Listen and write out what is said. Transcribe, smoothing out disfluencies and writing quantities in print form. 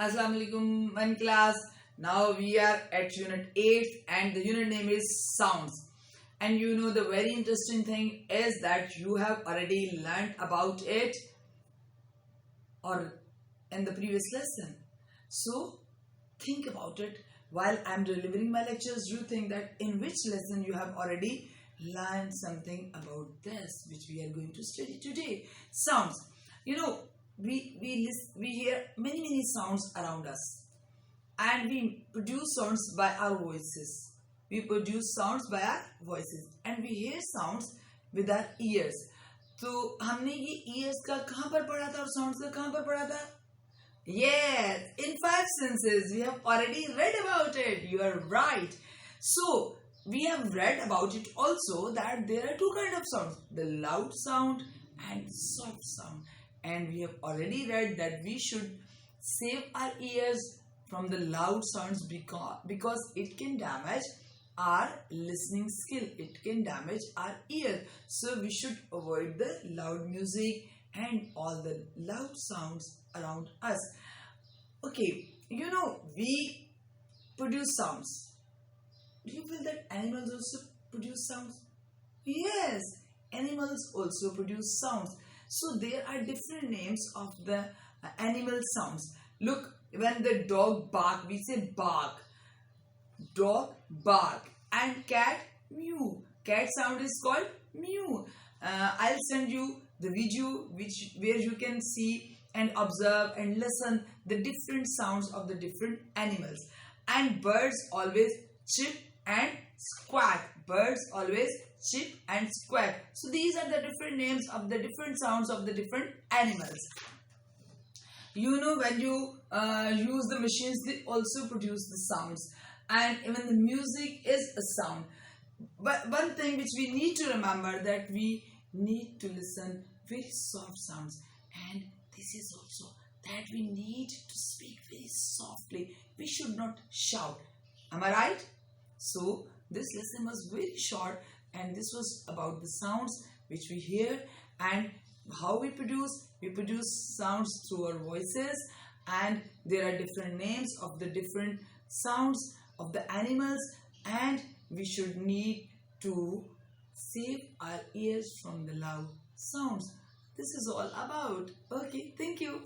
Assalamu alaikum, one class. Now we are at unit 8 and the unit name is sounds. And you know the very interesting thing is that you have already learned about it or in the previous lesson. So think about it while I'm delivering my lectures. You think that in which lesson you have already learned something about this which we are going to study today. Sounds. You know, we hear many sounds around us, and we produce sounds by our voices. We produce sounds by our voices and we hear sounds with our ears. तो हमने ये ears का कहाँ पर पढ़ा था और sounds का कहाँ पर पढ़ा था? Yes, in five senses. We have already read about it. You are right. So we have read about it also that there are two kinds of sounds: the loud sound and soft sound. And we have already read that we should save our ears from the loud sounds because it can damage our listening skill. It can damage our ear. So we should avoid the loud music and all the loud sounds around us. Okay, you know, we produce sounds. Do you feel that animals also produce sounds? Yes, animals also produce sounds. So there are different names of the animal sounds. Look, when the dog bark, we say bark. Dog bark. And cat mew. Cat sound is called mew. I'll send you the video where you can see and observe and listen the different sounds of the different animals. And birds always chirp and squawk. Birds always chirp and squawk. So these are the different names of the different sounds of the different animals. You know, when you use the machines, they also produce the sounds. And even the music is a sound. But one thing which we need to remember, that we need to listen very soft sounds. And this is also that we need to speak very softly. We should not shout. Am I right? So this lesson was very short and this was about the sounds which we hear and how we produce. We produce sounds through our voices, and there are different names of the different sounds of the animals, and we should need to save our ears from the loud sounds. This is all about. Okay, thank you.